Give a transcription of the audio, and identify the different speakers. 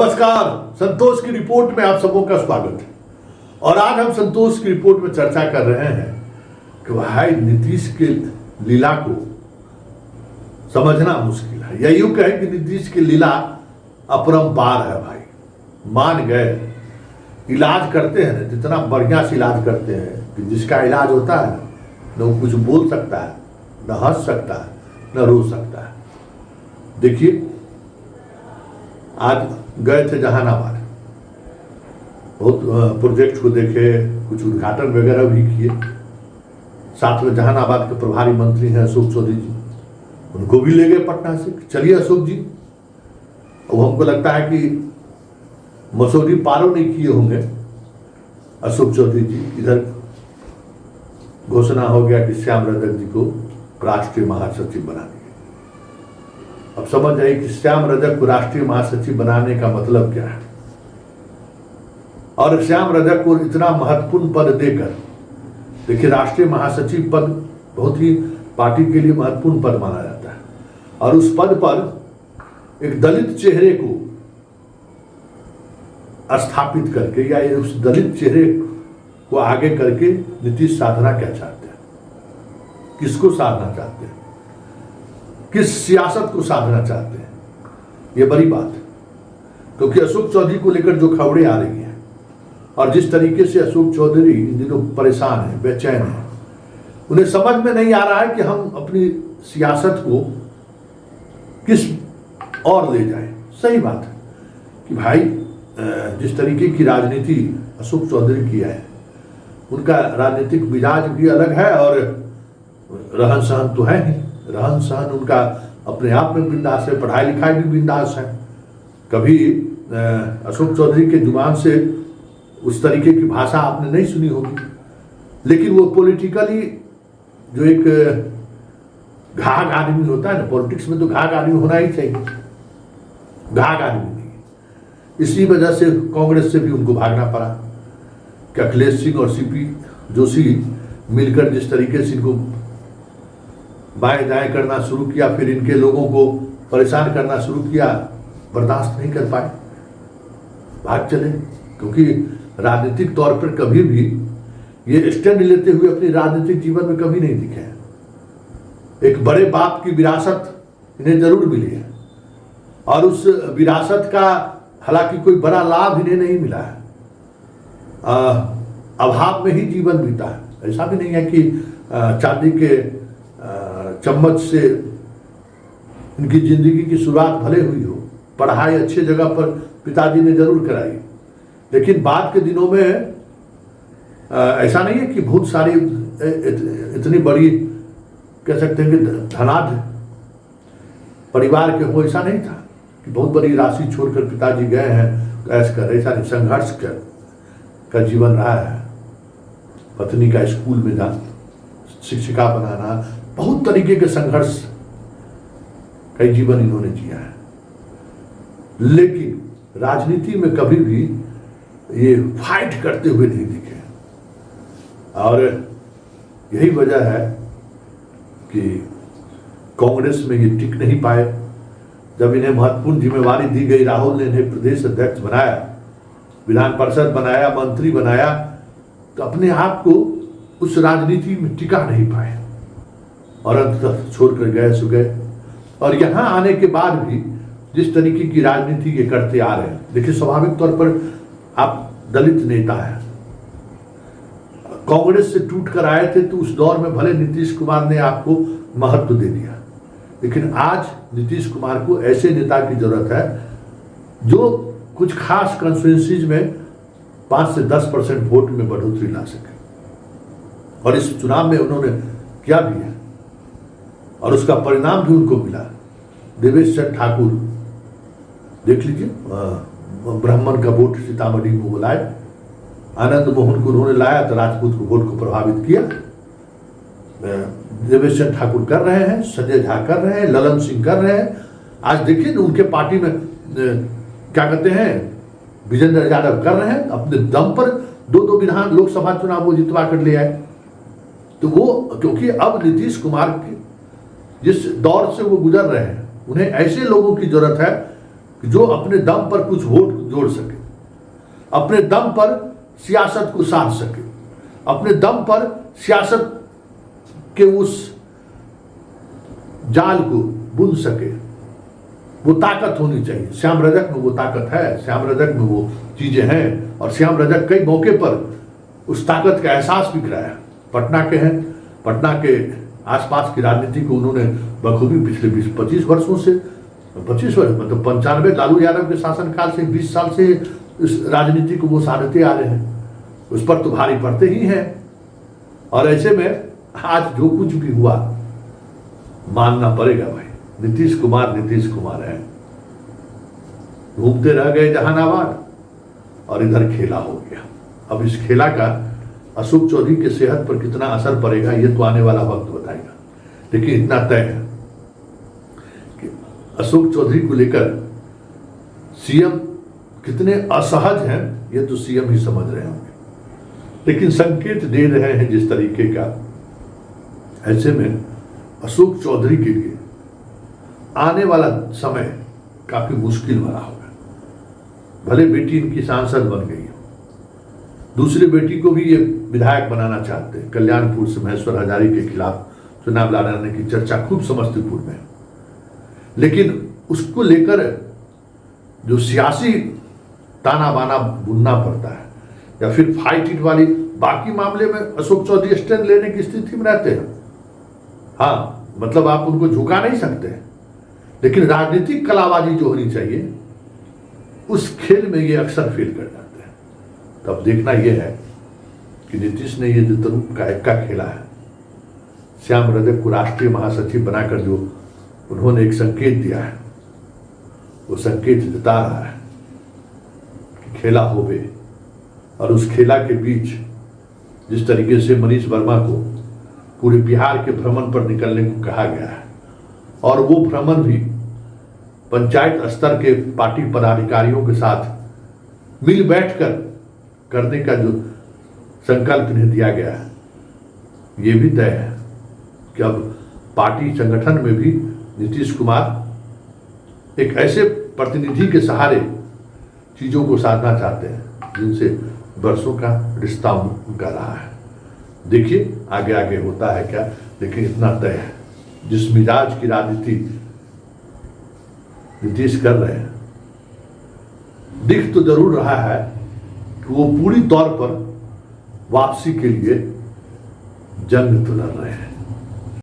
Speaker 1: नमस्कार। संतोष की रिपोर्ट में आप सबों का स्वागत है। और आज हम संतोष की रिपोर्ट में चर्चा कर रहे हैं कि भाई नीतीश के लीला को समझना मुश्किल है, या यूं कहें कि नीतीश की लीला अपरंपार है। भाई मान गए, इलाज करते हैं ना, जितना बढ़िया से इलाज करते हैं कि जिसका इलाज होता है न वो कुछ बोल सकता है, न हंस सकता है, न रो सकता है। देखिए, आज गए थे जहानाबाद, बहुत प्रोजेक्ट को देखे, कुछ उद्घाटन वगैरह भी किए। साथ में जहानाबाद के प्रभारी मंत्री हैं अशोक चौधरी जी, उनको भी ले गए पटना से। चलिए अशोक जी, अब हमको लगता है कि मसूरी पारो नहीं किए होंगे अशोक चौधरी जी। इधर घोषणा हो गया कि श्याम रजक जी को राष्ट्रीय महासचिव बना दिया। अब समझ आइए कि श्याम रजक को राष्ट्रीय महासचिव बनाने का मतलब क्या है, और श्याम रजक को इतना महत्वपूर्ण पद देकर, देखिए राष्ट्रीय महासचिव पद बहुत ही पार्टी के लिए महत्वपूर्ण पद माना जाता है, और उस पद पर एक दलित चेहरे को स्थापित करके या उस दलित चेहरे को आगे करके नीतीश साधना क्या चाहते हैं, किसको साधना चाहते हैं, किस सियासत को साधना चाहते हैं, ये बड़ी बात है। क्योंकि अशोक चौधरी को लेकर जो खबरें आ रही हैं और जिस तरीके से अशोक चौधरी इन दिनों परेशान है, बेचैन है, उन्हें समझ में नहीं आ रहा है कि हम अपनी सियासत को किस और ले जाएं। सही बात है कि भाई जिस तरीके की राजनीति अशोक चौधरी की है, उनका राजनीतिक मिजाज भी अलग है और रहन सहन तो है ही। रहन सहन उनका अपने आप में बिंदास है, पढ़ाई लिखाई भी बिंदास है। कभी अशोक चौधरी के जुबान से उस तरीके की भाषा आपने नहीं सुनी होगी, लेकिन वो पॉलिटिकली जो एक घाघ आदमी होता है ना, पॉलिटिक्स में तो घाघ आदमी होना ही चाहिए, घाघ आदमी नहीं। इसी वजह से कांग्रेस से भी उनको भागना पड़ा कि अखिलेश सिंह और सीपी जोशी मिलकर जिस तरीके से इनको बाएं दाएं करना शुरू किया, फिर इनके लोगों को परेशान करना शुरू किया, बर्दाश्त नहीं कर पाए, भाग चले। क्योंकि राजनीतिक तौर पर कभी भी ये स्टैंड लेते हुए अपनी राजनीतिक जीवन में कभी नहीं दिखे हैं। एक बड़े बाप की विरासत इन्हें जरूर मिली है, और उस विरासत का हालांकि कोई बड़ा लाभ इन्हें नहीं मिला है, अभाव में ही जीवन बीता है। ऐसा भी नहीं है कि चांदी के चम्मच से इनकी जिंदगी की शुरुआत भले हुई हो। पढ़ाई अच्छे जगह पर पिताजी ने जरूर कराई, लेकिन बाद के दिनों में ऐसा नहीं है कि बहुत सारी इतनी बड़ी कह सकते हैं कि धनाढ्य परिवार के हो, ऐसा नहीं था कि बहुत बड़ी राशि छोड़कर पिताजी गए हैं ऐसा कर, ऐसा नहीं। संघर्ष का जीवन रहा है। पत्नी का स्कूल में शिक्षिका बनाना, बहुत तरीके के संघर्ष कई जीवन इन्होंने जिया है, लेकिन राजनीति में कभी भी ये फाइट करते हुए नहीं दिखे। और यही वजह है कि कांग्रेस में ये टिक नहीं पाए। जब इन्हें महत्वपूर्ण जिम्मेवारी दी गई, राहुल ने इन्हें प्रदेश अध्यक्ष बनाया, विधान परिषद बनाया, मंत्री बनाया, तो अपने आप को उस राजनीति में टिका नहीं पाए और अंततः छोड़कर गए सो गए। और यहाँ आने के बाद भी जिस तरीके की राजनीति ये करते आ रहे हैं, देखिए स्वाभाविक तौर पर आप दलित नेता हैं, कांग्रेस से टूट कर आए थे, तो उस दौर में भले नीतीश कुमार ने आपको महत्व दे दिया, लेकिन आज नीतीश कुमार को ऐसे नेता की जरूरत है जो कुछ खास कंस्टिट्यूएंसीज में 5 से 10% वोट में बढ़ोतरी ला सके। और इस चुनाव में उन्होंने किया भी है, और उसका परिणाम भी उनको मिला। देवेश चंद्र ठाकुर देख लीजिए, ब्राह्मण का वोट सीतामढ़ी में बुलाए, आनंद मोहन को उन्होंने लाया तो राजपूत को वोट को प्रभावित किया। देवेश चंद्र ठाकुर कर रहे हैं, संजय झा कर रहे हैं, ललन सिंह कर रहे हैं। आज देखिए उनके पार्टी में क्या कहते हैं, विजेंद्र यादव कर रहे हैं, अपने दम पर 2 विधान लोकसभा चुनाव वो जितवा कर ले आए। तो वो क्योंकि अब नीतीश कुमार के जिस दौर से वो गुजर रहे हैं, उन्हें ऐसे लोगों की जरूरत है कि जो अपने दम पर कुछ वोट जोड़ सके, अपने दम पर सियासत को साध सके, अपने दम पर सियासत के उस जाल को बुन सके। वो ताकत होनी चाहिए। श्याम रजक में वो ताकत है, श्याम रजक में वो चीजें हैं, और श्याम रजक कई मौके पर उस ताकत का एहसास भी कराया। पटना के हैं, पटना के आसपास की राजनीति को उन्होंने बखूबी पिछले 20-25 वर्षों से, 25 वर्ष मतलब 95 लालू यादव के शासनकाल से 20 साल से इस राजनीति को वो साधते आ रहे हैं। उस पर तो भारी पड़ते ही हैं। और ऐसे में आज जो कुछ भी हुआ मानना पड़ेगा भाई, नीतीश कुमार है। घूमते रह गए जहानाबाद और इधर खेला हो गया। अब इस खेला का अशोक चौधरी के सेहत पर कितना असर पड़ेगा ये तो आने वाला वक्त बताएगा। लेकिन इतना तय है कि अशोक चौधरी को लेकर सीएम कितने असहज हैं ये तो सीएम ही समझ रहे होंगे। लेकिन संकेत दे रहे हैं जिस तरीके का, ऐसे में अशोक चौधरी के लिए आने वाला समय काफी मुश्किल भरा होगा। भले बेटी इनकी सांसद बन गई हो, दूसरी बेटी को भी ये विधायक बनाना चाहते हैं। कल्याणपुर से महेश्वर हजारी के खिलाफ चुनाव लड़ाने की चर्चा खूब समस्तीपुर में, लेकिन उसको लेकर जो सियासी ताना बाना बुनना पड़ता है या फिर फाइट इट वाली बाकी मामले में अशोक चौधरी स्टैंड लेने की स्थिति में रहते हैं। हाँ, मतलब आप उनको झुका नहीं सकते, लेकिन राजनीतिक कलाबाजी जो होनी चाहिए उस खेल में ये अक्सर फेल कर जाते हैं। तब देखना यह है कि नीतीश ने ये जो तरूप का एक्का खेला है, श्याम रजक को राष्ट्रीय महासचिव बनाकर जो उन्होंने एक संकेत दिया है, वो संकेत जता रहा है कि खेला होवे। और उस खेला के बीच जिस तरीके से मनीष वर्मा को पूरे बिहार के भ्रमण पर निकलने को कहा गया है, और वो भ्रमण भी पंचायत स्तर के पार्टी पदाधिकारियों के साथ मिल बैठकर करने का जो संकल्प इन्हें दिया गया है, ये भी तय है कि अब पार्टी संगठन में भी नीतीश कुमार एक ऐसे प्रतिनिधि के सहारे चीजों को साधना चाहते हैं जिनसे वर्षों का रिश्ता उनका रहा है। देखिए आगे आगे होता है क्या, लेकिन इतना तय है जिस मिजाज की राजनीति नीतीश कर रहे हैं, दिख तो जरूर रहा है कि वो पूरी तौर पर वापसी के लिए जंग तो लड़ रहे हैं।